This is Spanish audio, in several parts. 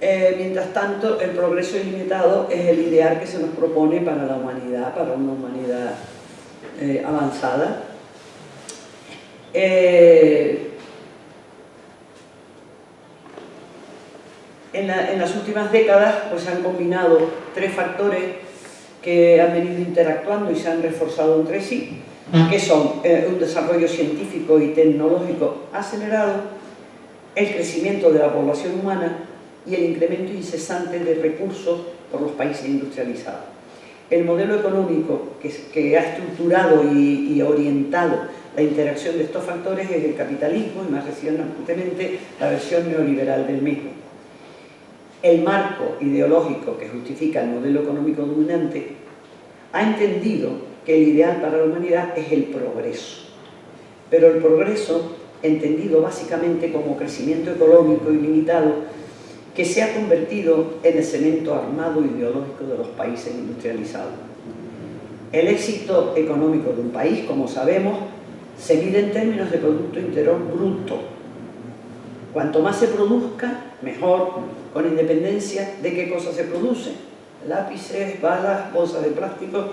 Mientras tanto, el progreso ilimitado es el ideal que se nos propone para la humanidad, para una humanidad avanzada. En las últimas décadas pues, se han combinado tres factores que han venido interactuando y se han reforzado entre sí, que son un desarrollo científico y tecnológico acelerado, el crecimiento de la población humana y el incremento incesante de recursos por los países industrializados. El modelo económico que ha estructurado y orientado la interacción de estos factores es el capitalismo y más recientemente la versión neoliberal del mismo. El marco ideológico que justifica el modelo económico dominante ha entendido que el ideal para la humanidad es el progreso, pero el progreso entendido básicamente como crecimiento económico ilimitado que se ha convertido en el cemento armado ideológico de los países industrializados. El éxito económico de un país, como sabemos, se mide en términos de Producto Interior Bruto. Cuanto más se produzca, mejor, con independencia de qué cosas se producen. Lápices, balas, bolsas de plástico,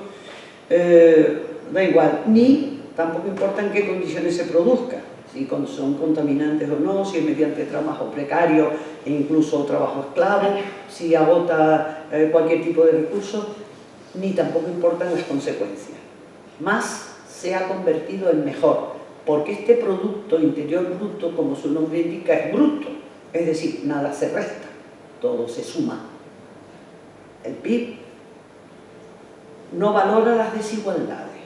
da igual. Ni tampoco importa en qué condiciones se produzca, si son contaminantes o no, si es mediante trabajo precario e incluso trabajo esclavo, si agota cualquier tipo de recurso, ni tampoco importan las consecuencias. Más se ha convertido en mejor, porque este Producto Interior Bruto, como su nombre indica, es bruto, es decir, nada se resta, todo se suma. El PIB no valora las desigualdades,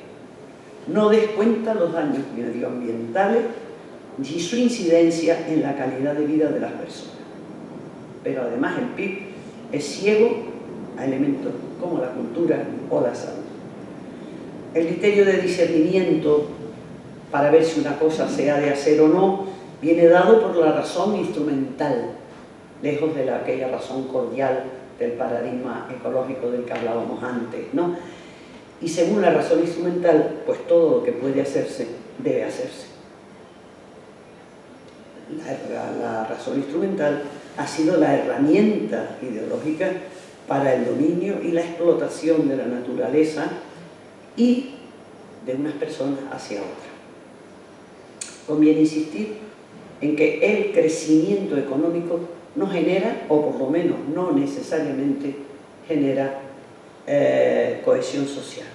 no descuenta los daños medioambientales ni su incidencia en la calidad de vida de las personas. Pero además el PIB es ciego a elementos como la cultura o la salud. El criterio de discernimiento para ver si una cosa se ha de hacer o no viene dado por la razón instrumental, lejos de aquella razón cordial del paradigma ecológico del que hablábamos antes, ¿no? Y según la razón instrumental, pues todo lo que puede hacerse, debe hacerse. La razón instrumental ha sido la herramienta ideológica para el dominio y la explotación de la naturaleza y de unas personas hacia otras. Conviene insistir en que el crecimiento económico no genera, o por lo menos no necesariamente genera, cohesión social.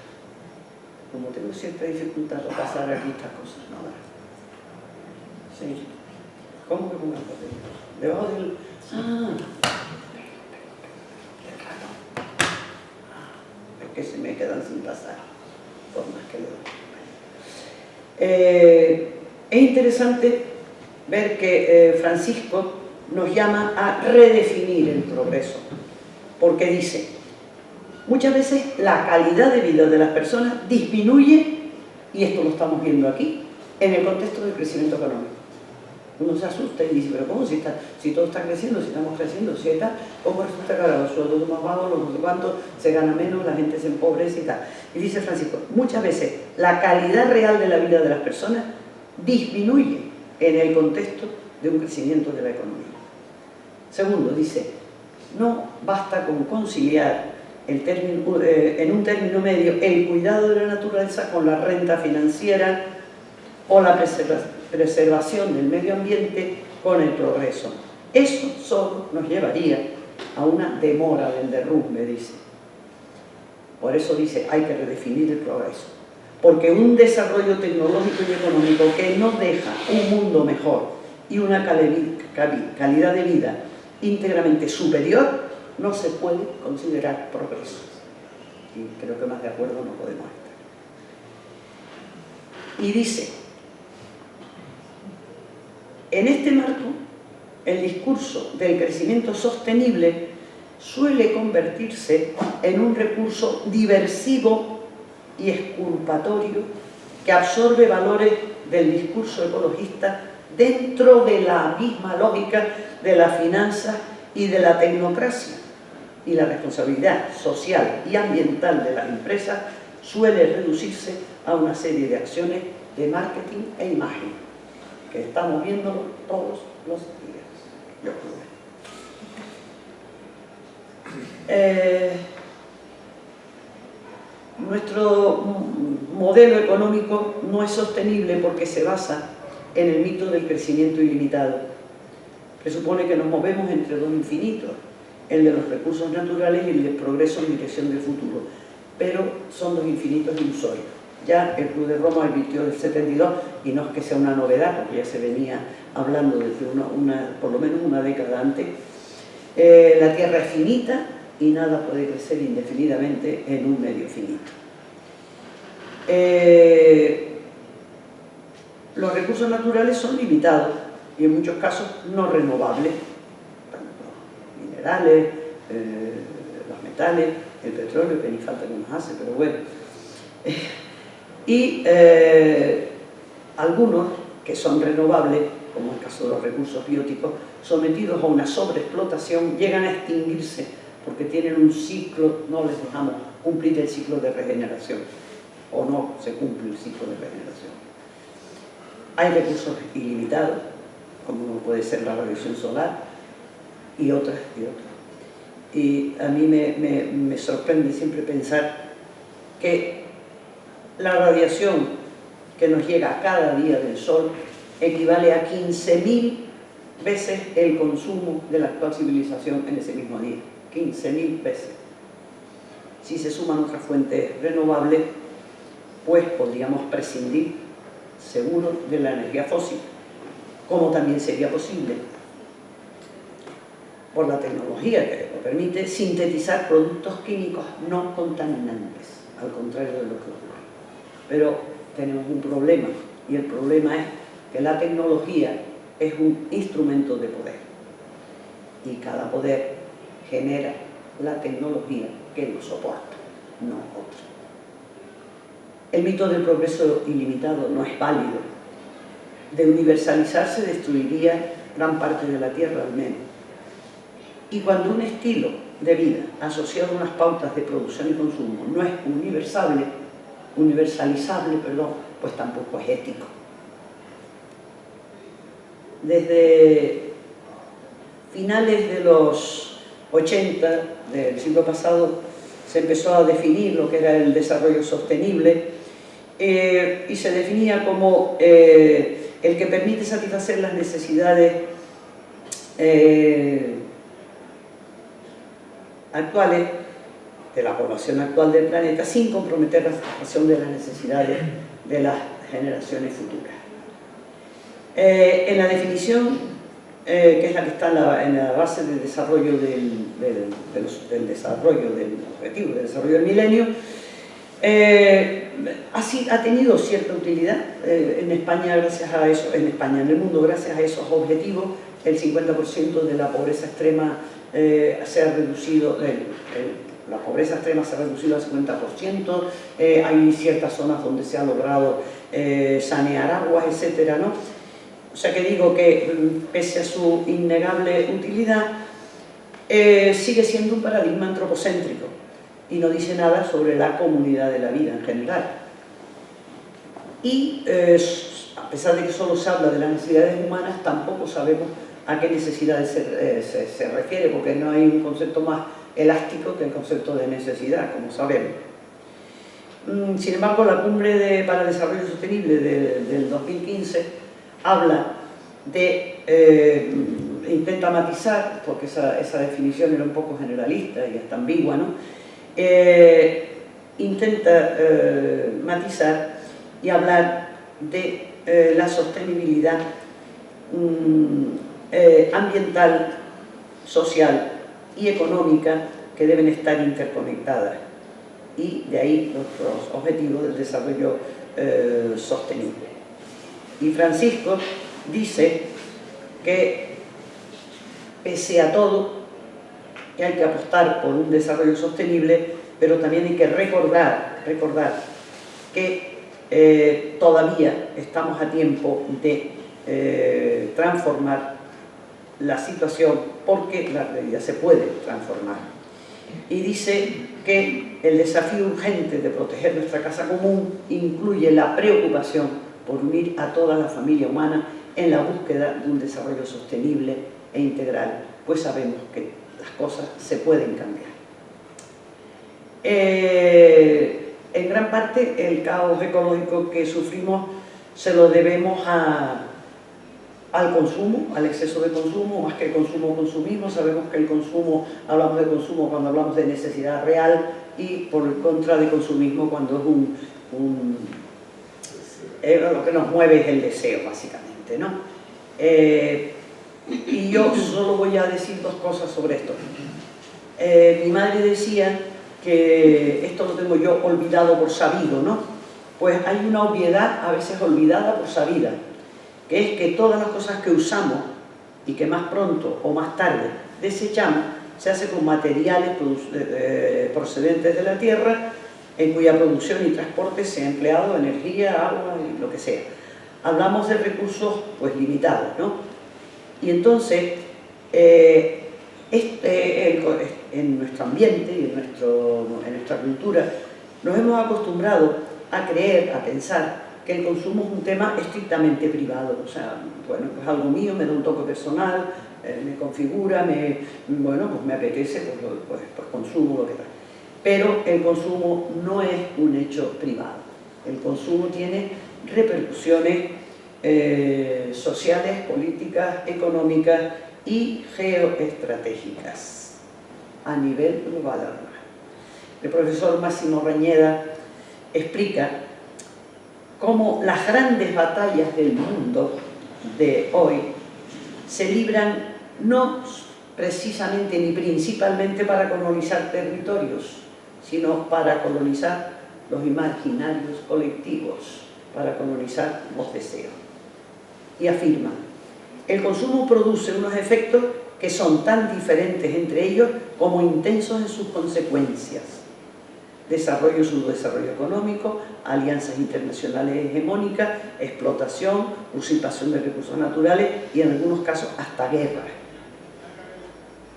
Como tengo cierta dificultad para pasar aquí estas cosas, ¿no? Sí. ¿Cómo que pongo el papel? Debajo del... Es que se me quedan sin pasar, por más que lo... Es interesante ver que Francisco nos llama a redefinir el progreso, porque dice, muchas veces la calidad de vida de las personas disminuye, y esto lo estamos viendo aquí, en el contexto del crecimiento económico. Uno se asusta y dice, pero ¿cómo si todo está creciendo, si estamos creciendo, si está, cómo resulta que ahora los sueldos más bajos, los no sé cuántos, se gana menos, la gente se empobrece y tal? Y dice Francisco, muchas veces la calidad real de la vida de las personas disminuye en el contexto de un crecimiento de la economía. Segundo, dice, no basta con conciliar en un término medio el cuidado de la naturaleza con la renta financiera o la preservación del medio ambiente con el progreso. Eso solo nos llevaría a una demora del derrumbe, dice. Por eso dice, hay que redefinir el progreso. Porque un desarrollo tecnológico y económico que no deja un mundo mejor y una calidad de vida íntegramente superior no se puede considerar progreso. Y creo que más de acuerdo no podemos estar. Y dice, en este marco, el discurso del crecimiento sostenible suele convertirse en un recurso diversivo y exculpatorio que absorbe valores del discurso ecologista dentro de la misma lógica de la finanza y de la tecnocracia. Y la responsabilidad social y ambiental de las empresas suele reducirse a una serie de acciones de marketing e imagen, que estamos viendo todos los días. Nuestro modelo económico no es sostenible porque se basa en el mito del crecimiento ilimitado. Presupone que nos movemos entre dos infinitos, el de los recursos naturales y el del progreso en dirección del futuro, pero son dos infinitos ilusorios. Ya el Club de Roma advirtió del 72, y no es que sea una novedad, porque ya se venía hablando desde por lo menos una década antes. La Tierra es finita y nada puede crecer indefinidamente en un medio finito. Los recursos naturales son limitados y en muchos casos no renovables, los minerales, los metales, el petróleo, que ni falta que nos hace, pero bueno. Y algunos que son renovables, como el caso de los recursos bióticos, sometidos a una sobreexplotación, llegan a extinguirse porque tienen un ciclo, no les dejamos cumplir el ciclo de regeneración, o no se cumple el ciclo de regeneración. Hay recursos ilimitados, como puede ser la radiación solar, y otras. Y a mí me sorprende siempre pensar que la radiación que nos llega cada día del Sol equivale a 15.000 veces el consumo de la actual civilización en ese mismo día. 15.000 veces. Si se suman otras fuentes renovables, pues podríamos prescindir seguro de la energía fósil, como también sería posible, por la tecnología que lo permite, sintetizar productos químicos no contaminantes, al contrario de lo que ocurre. Pero tenemos un problema, y el problema es que la tecnología es un instrumento de poder, y cada poder genera la tecnología que lo soporta, no otra. El mito del progreso ilimitado no es válido. De universalizarse destruiría gran parte de la Tierra al menos. Y cuando un estilo de vida asociado a unas pautas de producción y consumo no es universalizable, pues tampoco es ético. Desde finales de los 80 del siglo pasado se empezó a definir lo que era el desarrollo sostenible y se definía como el que permite satisfacer las necesidades actuales de la población actual del planeta sin comprometer la satisfacción de las necesidades de las generaciones futuras. En la definición que es la que está en la base del desarrollo del desarrollo del objetivo del desarrollo del milenio, ha tenido cierta utilidad en España, gracias a eso, en el mundo, gracias a esos objetivos. El 50% de la pobreza extrema se ha reducido, la pobreza extrema se ha reducido al 50%, hay ciertas zonas donde se ha logrado sanear aguas, etcétera, ¿no? O sea que digo que, pese a su innegable utilidad, sigue siendo un paradigma antropocéntrico y no dice nada sobre la comunidad de la vida en general. Y a pesar de que solo se habla de las necesidades humanas, tampoco sabemos a qué necesidades se refiere, porque no hay un concepto más elástico que el concepto de necesidad, como sabemos. Sin embargo, la Cumbre para el Desarrollo Sostenible del 2015 habla de, intenta matizar, porque esa definición era un poco generalista y hasta ambigua, ¿no? Intenta matizar y hablar de la sostenibilidad ambiental, social y económica que deben estar interconectadas, y de ahí los objetivos del desarrollo sostenible. Y Francisco dice que, pese a todo, que hay que apostar por un desarrollo sostenible, pero también hay que recordar que todavía estamos a tiempo de transformar la situación, porque la realidad se puede transformar. Y dice que el desafío urgente de proteger nuestra casa común incluye la preocupación por unir a toda la familia humana en la búsqueda de un desarrollo sostenible e integral, pues sabemos que las cosas se pueden cambiar. En gran parte el caos ecológico que sufrimos se lo debemos al consumo, al exceso de consumo, más que el consumo consumismo. Sabemos que el consumo, hablamos de consumo cuando hablamos de necesidad real y por el contra de consumismo cuando es lo que nos mueve es el deseo, básicamente, ¿no? Y yo solo voy a decir dos cosas sobre esto. Mi madre decía que esto lo tengo yo olvidado por sabido, ¿no? Pues hay una obviedad a veces olvidada por sabida, que es que todas las cosas que usamos y que más pronto o más tarde desechamos, se hace con materiales procedentes de la tierra, en cuya producción y transporte se ha empleado energía, agua y lo que sea. Hablamos de recursos pues limitados, ¿no? Y entonces, en nuestro ambiente y en nuestra cultura, nos hemos acostumbrado a creer, a pensar que el consumo es un tema estrictamente privado. O sea, bueno, pues algo mío, me da un toque personal, me configura, bueno, pues me apetece, pues consumo lo que tal. Pero el consumo no es un hecho privado. El consumo tiene repercusiones sociales, políticas, económicas y geoestratégicas a nivel global. El profesor Máximo Rañeda explica cómo las grandes batallas del mundo de hoy se libran no precisamente ni principalmente para colonizar territorios, sino para colonizar los imaginarios colectivos, para colonizar los deseos. Y afirma, el consumo produce unos efectos que son tan diferentes entre ellos como intensos en sus consecuencias. Desarrollo y subdesarrollo económico, alianzas internacionales hegemónicas, explotación, usurpación de recursos naturales y en algunos casos hasta guerra.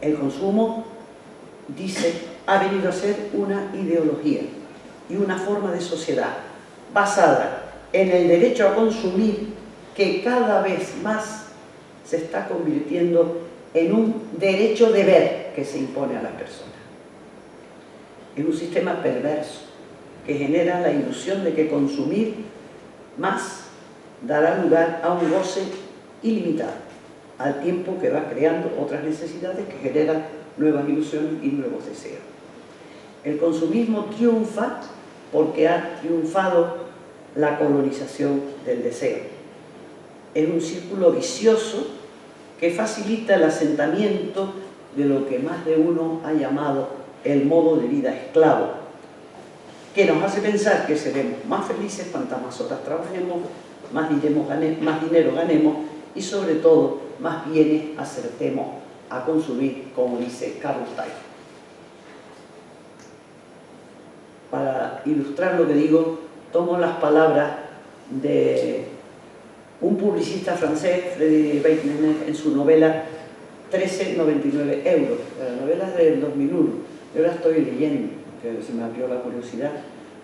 El consumo, dice, ha venido a ser una ideología y una forma de sociedad basada en el derecho a consumir, que cada vez más se está convirtiendo en un derecho deber que se impone a las personas. Es un sistema perverso que genera la ilusión de que consumir más dará lugar a un goce ilimitado, al tiempo que va creando otras necesidades que generan nuevas ilusiones y nuevos deseos. El consumismo triunfa porque ha triunfado la colonización del deseo. Es un círculo vicioso que facilita el asentamiento de lo que más de uno ha llamado el modo de vida esclavo, que nos hace pensar que seremos más felices cuantas más horas trabajemos, más dinero ganemos y sobre todo más bienes acertemos a consumir, como dice Carlos Taifa. Para ilustrar lo que digo, tomo las palabras de un publicista francés, Freddy Weidner, en su novela 13,99 €. La novela es del 2001. Yo la estoy leyendo, que se me abrió la curiosidad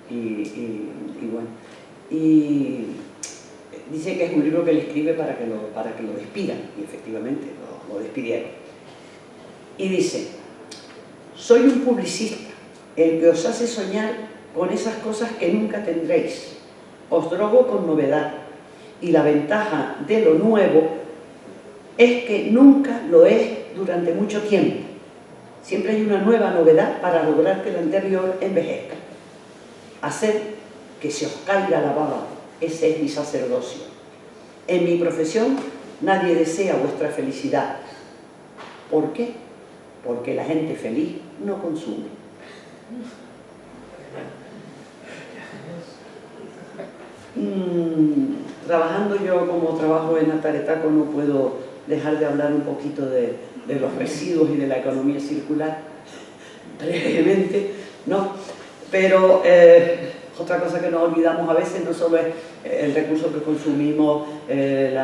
y bueno. Y dice que es un libro que él escribe para que lo despidan, y efectivamente lo despidieron. Y dice, soy un publicista, el que os hace soñar con esas cosas que nunca tendréis. Os drogo con novedad, y la ventaja de lo nuevo es que nunca lo es durante mucho tiempo. Siempre hay una nueva novedad para lograr que la anterior envejezca. Hacer que se os caiga la baba, ese es mi sacerdocio. En mi profesión nadie desea vuestra felicidad. ¿Por qué? Porque la gente feliz no consume. Trabajando yo como trabajo en Ataretaco, no puedo dejar de hablar un poquito de los residuos y de la economía circular, brevemente, ¿no? Pero otra cosa que nos olvidamos a veces no solo es el recurso que consumimos, el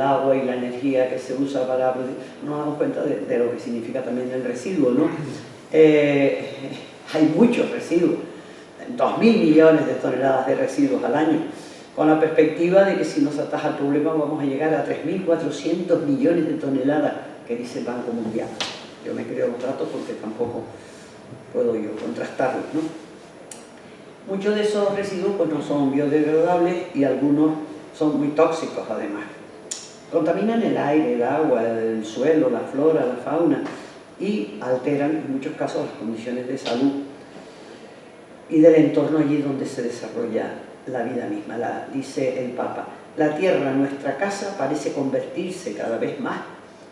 agua y la energía que se usa para producir, nos damos cuenta de lo que significa también el residuo, ¿no? Hay muchos residuos, 2.000 millones de toneladas de residuos al año, con la perspectiva de que si nos ataja el problema vamos a llegar a 3.400 millones de toneladas que dice el Banco Mundial. Yo me creo los datos porque tampoco puedo yo contrastarlos, ¿no? Muchos de esos residuos pues no son biodegradables y algunos son muy tóxicos además. Contaminan el aire, el agua, el suelo, la flora, la fauna y alteran en muchos casos las condiciones de salud y del entorno allí donde se desarrolla la vida misma. Dice el Papa, la tierra, nuestra casa, parece convertirse cada vez más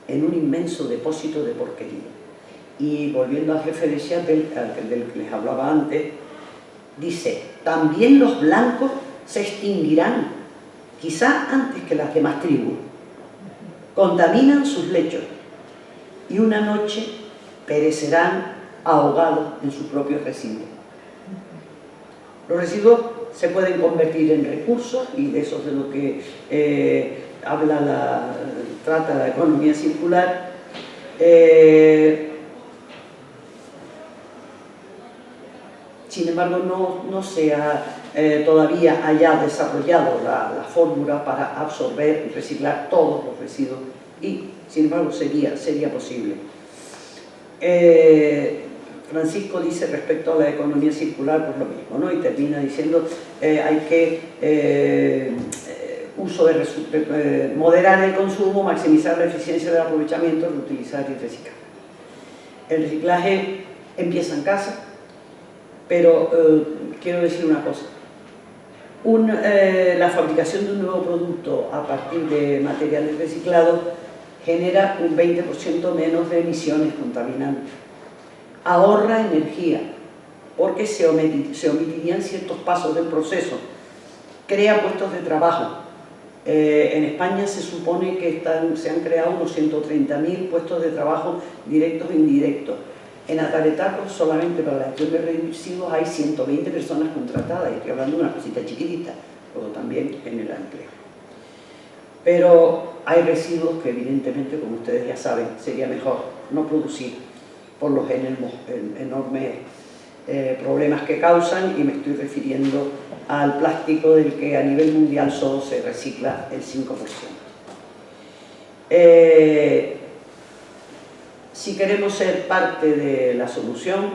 en un inmenso depósito de porquería. Y volviendo al jefe de Seattle, del que les hablaba antes, dice, también los blancos se extinguirán, quizá antes que las demás tribus. Contaminan sus lechos y una noche perecerán ahogados en sus propios residuos. Los residuos se pueden convertir en recursos y de eso es de lo que trata la economía circular. Sin embargo, no se ha todavía haya desarrollado la fórmula para absorber y reciclar todos los residuos y, sin embargo, sería posible. Francisco dice respecto a la economía circular, pues lo mismo, ¿no? Y termina diciendo hay que moderar el consumo, maximizar la eficiencia del aprovechamiento, reutilizar y reciclar. El reciclaje empieza en casa, pero quiero decir una cosa. La fabricación de un nuevo producto a partir de materiales reciclados genera un 20% menos de emisiones contaminantes. Ahorra energía, porque se omitirían ciertos pasos del proceso. Crea puestos de trabajo. En España se supone que se han creado unos 130.000 puestos de trabajo directos e indirectos. En Ataretacos, solamente para la gestión de residuos, hay 120 personas contratadas, y estoy hablando de una cosita chiquitita, pero también genera empleo. Pero hay residuos que evidentemente, como ustedes ya saben, sería mejor no producir por los enormes problemas que causan, y me estoy refiriendo al plástico del que a nivel mundial solo se recicla el 5%. Si queremos ser parte de la solución,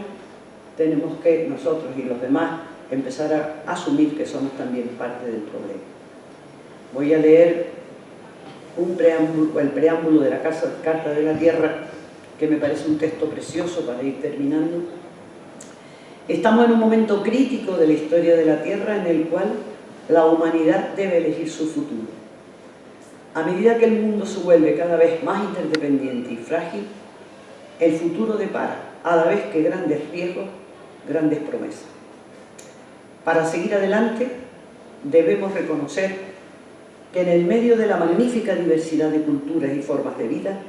tenemos que nosotros y los demás empezar a asumir que somos también parte del problema. Voy a leer el preámbulo de la Carta de la Tierra, que me parece un texto precioso para ir terminando. Estamos en un momento crítico de la historia de la Tierra en el cual la humanidad debe elegir su futuro. A medida que el mundo se vuelve cada vez más interdependiente y frágil, el futuro depara, a la vez que grandes riesgos, grandes promesas. Para seguir adelante, debemos reconocer que en el medio de la magnífica diversidad de culturas y formas de vida,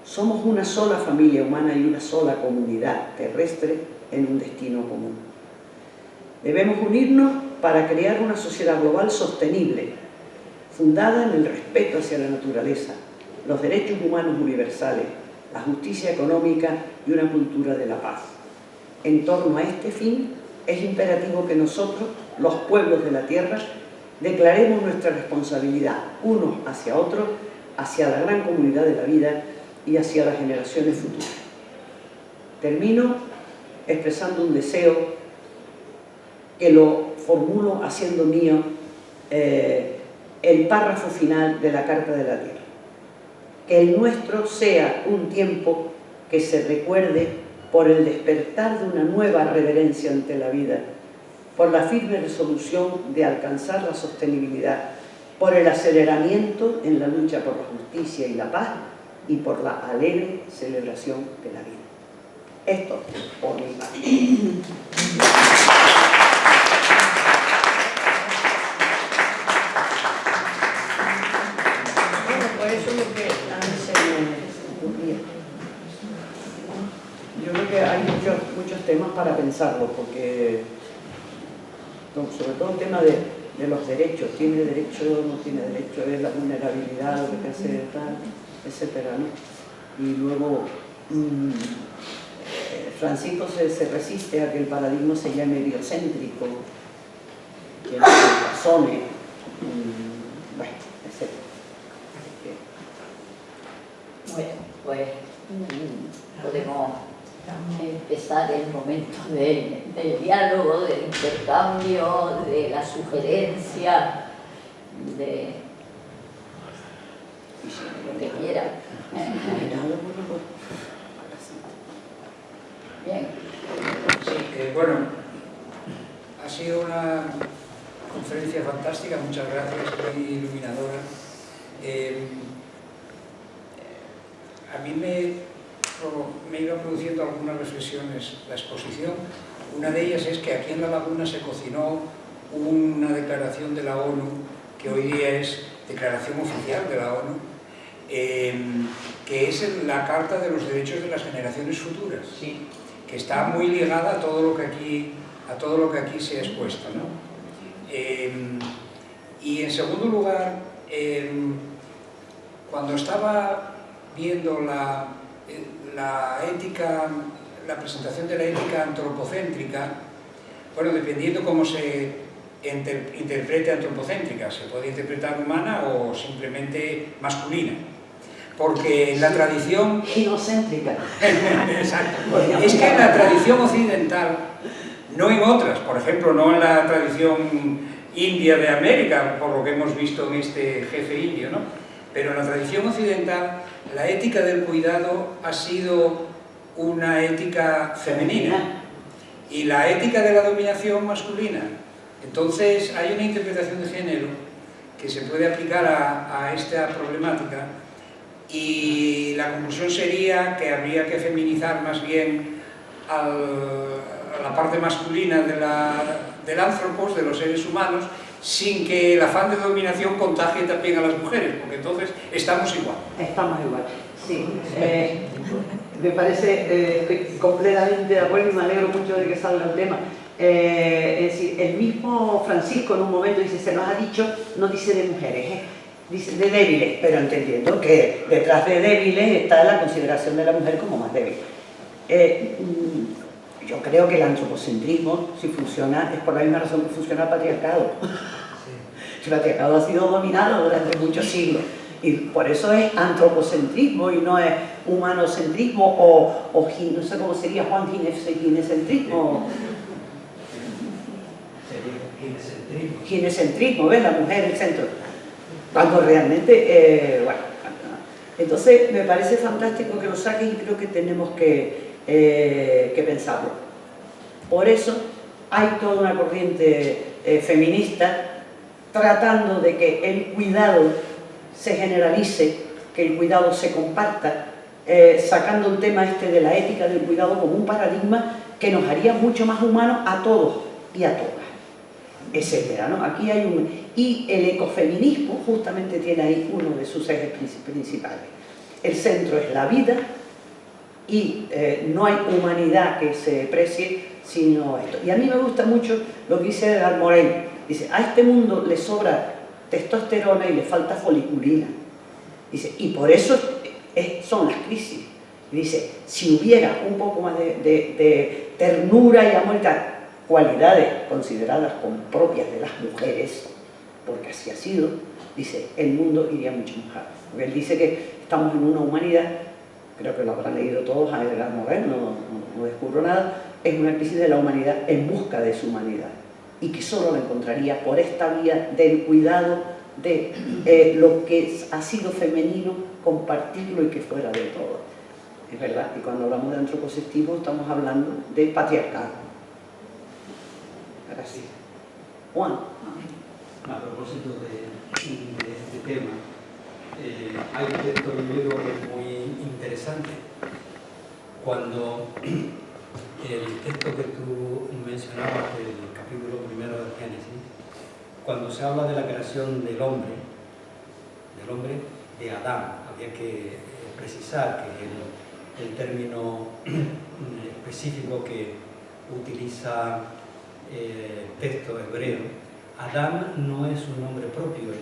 somos una sola familia humana y una sola comunidad terrestre en un destino común. Debemos unirnos para crear una sociedad global sostenible, fundada en el respeto hacia la naturaleza, los derechos humanos universales, la justicia económica y una cultura de la paz. En torno a este fin, es imperativo que nosotros, los pueblos de la Tierra, declaremos nuestra responsabilidad unos hacia otros, hacia la gran comunidad de la vida y hacia las generaciones futuras. Termino expresando un deseo que lo formulo haciendo mío el párrafo final de la Carta de la Tierra. Que el nuestro sea un tiempo que se recuerde por el despertar de una nueva reverencia ante la vida, por la firme resolución de alcanzar la sostenibilidad, por el aceleramiento en la lucha por la justicia y la paz y por la alegre celebración de la vida. Esto por mi parte. Bueno, pues eso es lo que a mí se me ocurría. Yo creo que hay muchos temas para pensarlo, porque sobre todo el tema de los derechos, ¿tiene derecho o no tiene derecho? Es la vulnerabilidad, lo que hace tal, etcétera, ¿no? Y luego Francisco se resiste a que el paradigma se llame biocéntrico, que no se razone, bueno, etcétera. Bueno, pues podemos empezar el momento del diálogo, del intercambio, de la sugerencia, de lo que quiera. Bien. Sí, bueno, ha sido una conferencia fantástica, muchas gracias, muy iluminadora. A mí me iba produciendo algunas reflexiones la exposición. Una de ellas es que aquí en La Laguna se cocinó una declaración de la ONU, que hoy día es declaración oficial de la ONU, que es la Carta de los Derechos de las Generaciones Futuras, Sí. que está muy ligada a todo lo que aquí se ha expuesto, ¿no? Y en segundo lugar, cuando estaba viendo la presentación de la ética antropocéntrica, bueno, dependiendo cómo se interprete antropocéntrica, se puede interpretar humana o simplemente masculina. Porque en la tradición... Ginocéntrica. Exacto. Es que en la tradición occidental, no en otras, por ejemplo, no en la tradición india de América, por lo que hemos visto en este jefe indio, ¿no? Pero en la tradición occidental, la ética del cuidado ha sido una ética femenina y la ética de la dominación masculina. Entonces, hay una interpretación de género que se puede aplicar a esta problemática. Y la conclusión sería que habría que feminizar más bien a la parte masculina del anthropos, de los seres humanos, sin que el afán de dominación contagie también a las mujeres, porque entonces estamos igual. Estamos igual, sí. Me parece, estoy completamente de acuerdo y me alegro mucho de que salga el tema. Es decir, el mismo Francisco en un momento dice, se nos ha dicho, no dice de mujeres, dice de débiles, pero entendiendo que detrás de débiles está la consideración de la mujer como más débil. Yo creo que el antropocentrismo, si funciona, es por la misma razón que funciona el patriarcado. El patriarcado ha sido dominado durante muchos siglos y por eso es antropocentrismo y no es humanocentrismo o no sé cómo sería, Juan, ginecentrismo. Ginecentrismo, ¿ves? La mujer en el centro. Cuando realmente, bueno, entonces me parece fantástico que lo saques y creo que tenemos que pensarlo. Por eso hay toda una corriente feminista tratando de que el cuidado se generalice, que el cuidado se comparta, sacando el tema este de la ética del cuidado como un paradigma que nos haría mucho más humanos a todos y a todas, etcétera, ¿no? Aquí hay y el ecofeminismo justamente tiene ahí uno de sus ejes principales. El centro es la vida y no hay humanidad que se precie sino esto. Y a mí me gusta mucho lo que dice Edgar Morin. Dice, a este mundo le sobra testosterona y le falta foliculina. Dice, y por eso son las crisis. Y dice, si hubiera un poco más de ternura y amor y tal, cualidades consideradas como propias de las mujeres, porque así ha sido, dice, el mundo iría mucho mejor. Porque él dice que estamos en una humanidad, creo que lo habrán leído todos, a Edgar Morin, no descubro nada, es una crisis de la humanidad en busca de su humanidad, y que solo la encontraría por esta vía del cuidado de lo que ha sido femenino, compartirlo y que fuera de todo. Es verdad, y cuando hablamos de antropocentrismo estamos hablando de patriarcado. Ahora sí. Juan. A propósito de este tema, hay un texto griego que es muy interesante. Cuando el texto que tú mencionabas del capítulo primero del Génesis, cuando se habla de la creación del hombre de Adán, había que precisar que el término específico que utiliza el texto hebreo, Adán no es un nombre propio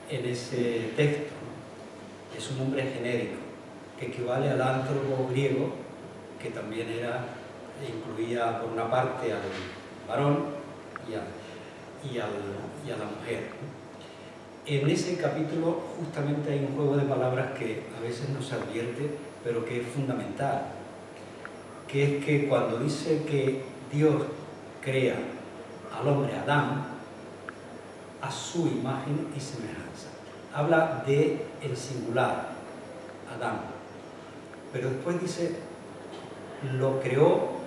en ese texto, es un nombre genérico que equivale al antropo griego, que también incluía por una parte al varón y a la mujer. En ese capítulo justamente hay un juego de palabras que a veces no se advierte, pero que es fundamental. que es que cuando dice que Dios crea al hombre Adán a su imagen y semejanza, habla de el singular, Adán, pero después dice lo creó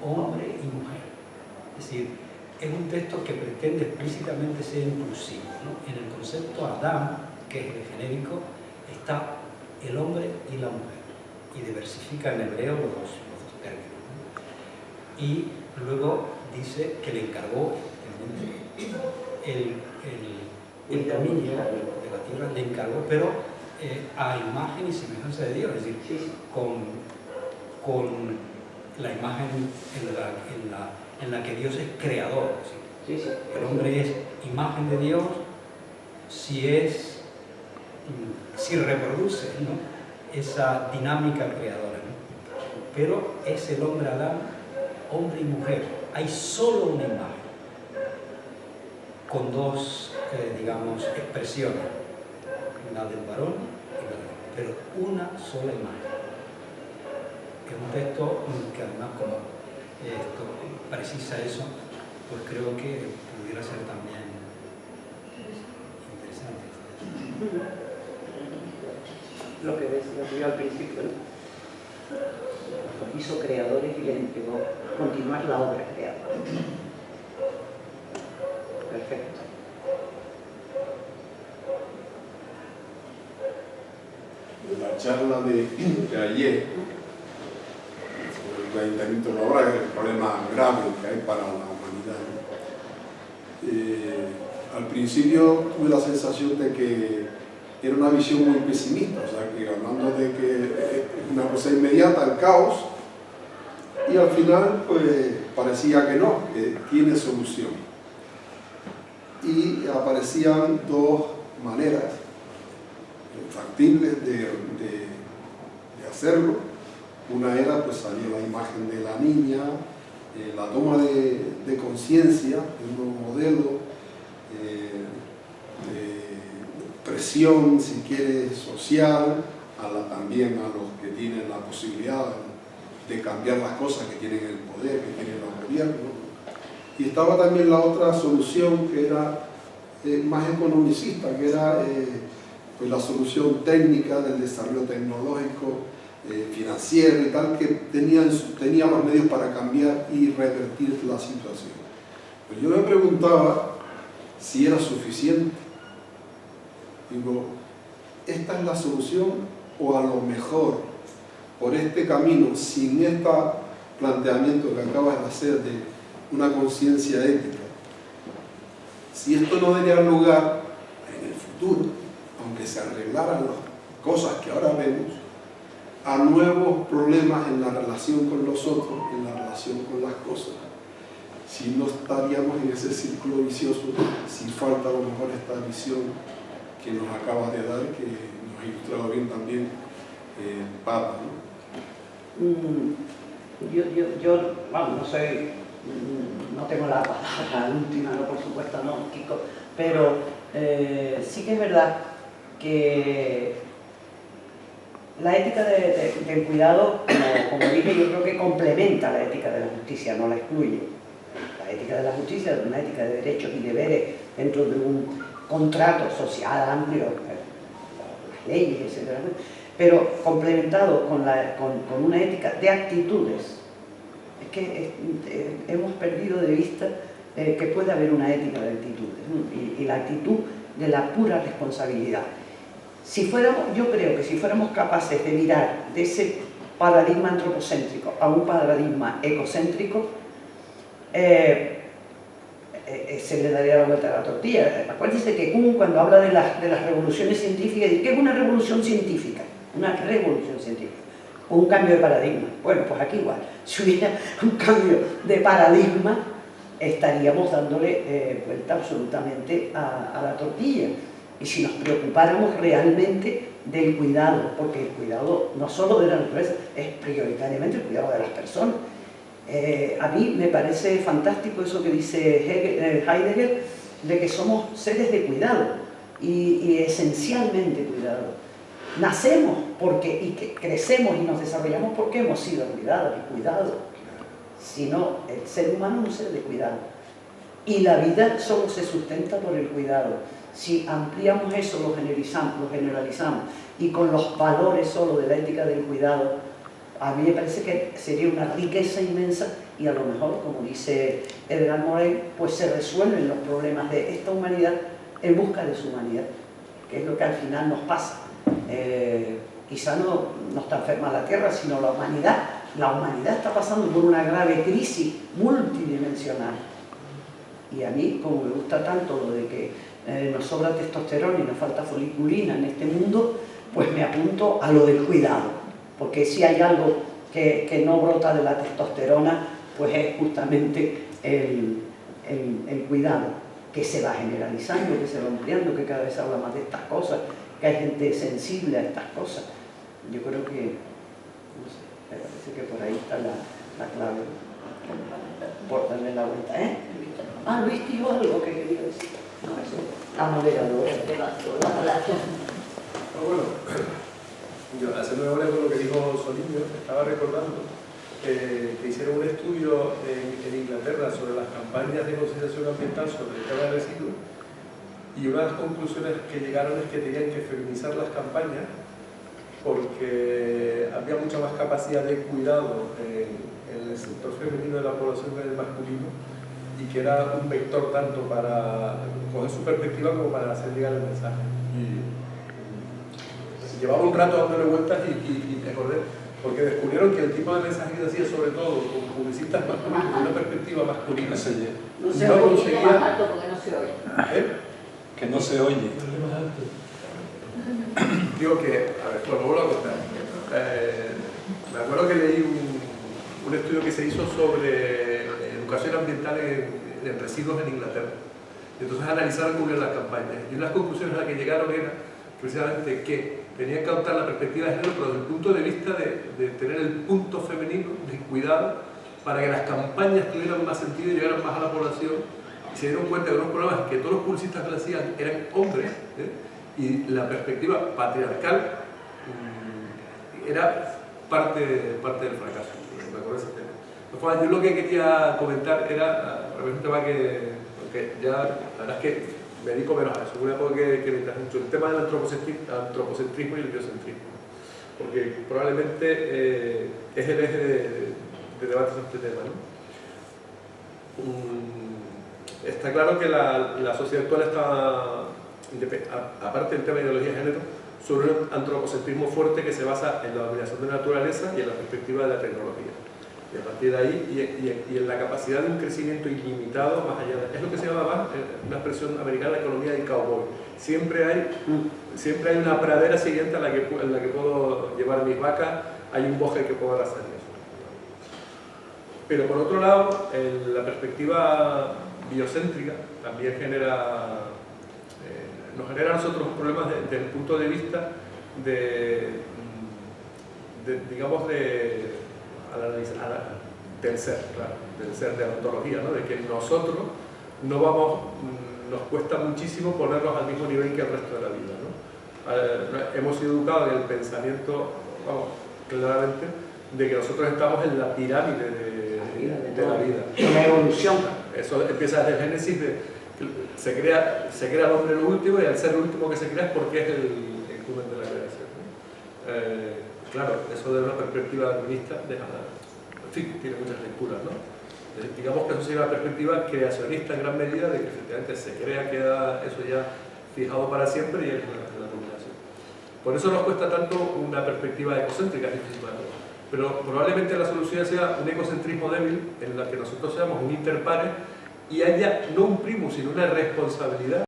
hombre y mujer. Es decir, es un texto que pretende explícitamente ser inclusivo, ¿no? En el concepto Adán, que es el genérico, está el hombre y la mujer, y diversifica en hebreo los dos términos, ¿no? Y luego dice que le encargó el dominio de la tierra, le encargó, pero a imagen y semejanza de Dios, es decir, con la imagen en la que Dios es creador. Es decir, el hombre es imagen de Dios si reproduce, ¿no?, esa dinámica creadora, ¿no? Pero es el hombre Adán, hombre y mujer. Hay solo una imagen, con dos, digamos, expresiones, la del varón y la de la mujer, pero una sola imagen. Es un texto que además, como esto precisa eso, pues creo que pudiera ser también interesante. Lo que decía al principio, ¿no? Los hizo creadores y les entregó continuar la obra creada. Perfecto. La charla de ayer sobre el calentamiento global es el problema grave que hay para la humanidad, ¿no? Al principio tuve la sensación de que era una visión muy pesimista, o sea, que hablando de que es una cosa inmediata, el caos, y al final pues parecía que no, que tiene solución. Y aparecían dos maneras factibles de hacerlo. Una era, pues salía la imagen de la niña, la toma de conciencia de un nuevo modelo, de presión, si quiere, social, también a los que tienen la posibilidad de cambiar las cosas, que tienen el poder, que tienen los gobiernos. Y estaba también la otra solución, que era más economicista, que era pues la solución técnica del desarrollo tecnológico, financiero y tal, que tenía los medios para cambiar y revertir la situación. Pero yo me preguntaba si era suficiente. Digo, ¿esta es la solución? O a lo mejor, por este camino, sin este planteamiento que acabas de hacer de una conciencia ética, si esto no daría lugar en el futuro, aunque se arreglaran las cosas que ahora vemos, a nuevos problemas en la relación con los otros, en la relación con las cosas, si no estaríamos en ese círculo vicioso, si falta a lo mejor esta visión que nos acaba de dar, que nos ha ilustrado bien también Papa, ¿no? Yo vamos, no soy, no tengo la palabra última, no, por supuesto, no, Kiko, pero sí que es verdad que la ética del cuidado, como dije, yo creo que complementa la ética de la justicia, no la excluye. La ética de la justicia es una ética de derechos y deberes dentro de un contrato social amplio, las leyes, etc. Pero complementado con una ética de actitudes. Es que hemos perdido de vista que puede haber una ética de actitudes, ¿no? y la actitud de la pura responsabilidad. Yo creo que si fuéramos capaces de mirar de ese paradigma antropocéntrico a un paradigma ecocéntrico, se le daría la vuelta a la tortilla. Acuérdense que Kuhn, cuando habla de las revoluciones científicas, dice, ¿qué es una revolución científica? Una revolución científica, o un cambio de paradigma. Bueno, pues aquí igual, si hubiera un cambio de paradigma, estaríamos dándole vuelta absolutamente a la tortilla. Y si nos preocupáramos realmente del cuidado, porque el cuidado no solo de la naturaleza, es prioritariamente el cuidado de las personas. A mí me parece fantástico eso que dice Heidegger, de que somos seres de cuidado y esencialmente cuidado. Nacemos y que crecemos y nos desarrollamos porque hemos sido cuidados y cuidados. Si no, el ser humano es un ser de cuidado. Y la vida solo se sustenta por el cuidado. Si ampliamos eso, lo generalizamos, y con los valores solo de la ética del cuidado, a mí me parece que sería una riqueza inmensa y a lo mejor, como dice Edgar Morin, pues se resuelven los problemas de esta humanidad en busca de su humanidad, que es lo que al final nos pasa. Quizá no está enferma la Tierra, sino la humanidad. La humanidad está pasando por una grave crisis multidimensional. Y a mí, como me gusta tanto lo de que nos sobra testosterona y nos falta foliculina en este mundo, pues me apunto a lo del cuidado. Porque si hay algo que no brota de la testosterona, pues es justamente el cuidado, que se va generalizando, que se va ampliando, que cada vez se habla más de estas cosas, que hay gente sensible a estas cosas. Yo creo que, no sé, me parece que por ahí está la clave, por darle la vuelta, ¿eh? Ah, Luis dijo algo que quería decir. No, eso, la moderadora. Bueno, yo haciendo memoria con lo que dijo Soliño, estaba recordando que hicieron un estudio en Inglaterra sobre las campañas de concienciación ambiental sobre el tema de residuos, y una de las conclusiones que llegaron es que tenían que feminizar las campañas porque había mucha más capacidad de cuidado en el sector femenino de la población que en el masculino, y que era un vector tanto para coger su perspectiva como para hacer llegar el mensaje. Llevaba un rato dándole vueltas y me acordé, porque descubrieron que el tipo de mensaje que hacía, sobre todo con publicistas masculinos, con una perspectiva masculina, No se no oye, conseguía... más alto porque no se oye. Que no se oye. Digo que, a ver, pues lo vuelvo a contar. Me acuerdo que leí un estudio que se hizo sobre educación ambiental en residuos en Inglaterra. Entonces analizaron cómo eran las campañas, y una de las conclusiones a las que llegaron era precisamente que tenían que adoptar la perspectiva de género, pero desde el punto de vista de tener el punto femenino de cuidado, para que las campañas tuvieran más sentido y llegaran más a la población, y se dieron cuenta de unos problemas que todos los publicistas que lo hacían eran hombres, y la perspectiva patriarcal era parte del fracaso. Me acuerdo de ese tema. Yo lo que quería comentar era un tema que ya, la verdad es que me dedico menos a eso, una cosa que me interesa mucho, el tema del antropocentrismo y el biocentrismo, porque probablemente es el eje de debate sobre este tema, ¿no? Está claro que la sociedad actual está, aparte del tema de ideología de género, sobre un antropocentrismo fuerte que se basa en la dominación de la naturaleza y en la perspectiva de la tecnología. Y a partir de ahí, y en la capacidad de un crecimiento ilimitado más allá de... Es lo que se llama una expresión americana, la economía del cowboy. Siempre hay una pradera siguiente en la que puedo llevar mis vacas, hay un bosque que puedo hacer eso. Pero por otro lado, la perspectiva biocéntrica también nos genera a nosotros problemas desde el punto de vista del ser, claro, del ser, de la ontología, ¿no? De que nosotros nos cuesta muchísimo ponernos al mismo nivel que el resto de la vida, ¿no? Hemos sido educados en el pensamiento, claramente, de que nosotros estamos en la pirámide de la vida. En la evolución. Eso empieza desde el Génesis, se crea el hombre lo último, y al ser el último que se crea es porque es el culmen de la creación, ¿no? Claro, eso de una perspectiva darwinista tiene muchas lecturas, ¿no? Digamos que eso sería una perspectiva creacionista en gran medida, de que efectivamente se crea, queda eso ya fijado para siempre y es la dominación. Por eso nos cuesta tanto una perspectiva ecocéntrica, pero probablemente la solución sea un ecocentrismo débil en la que nosotros seamos un interpares y haya no un primus, sino una responsabilidad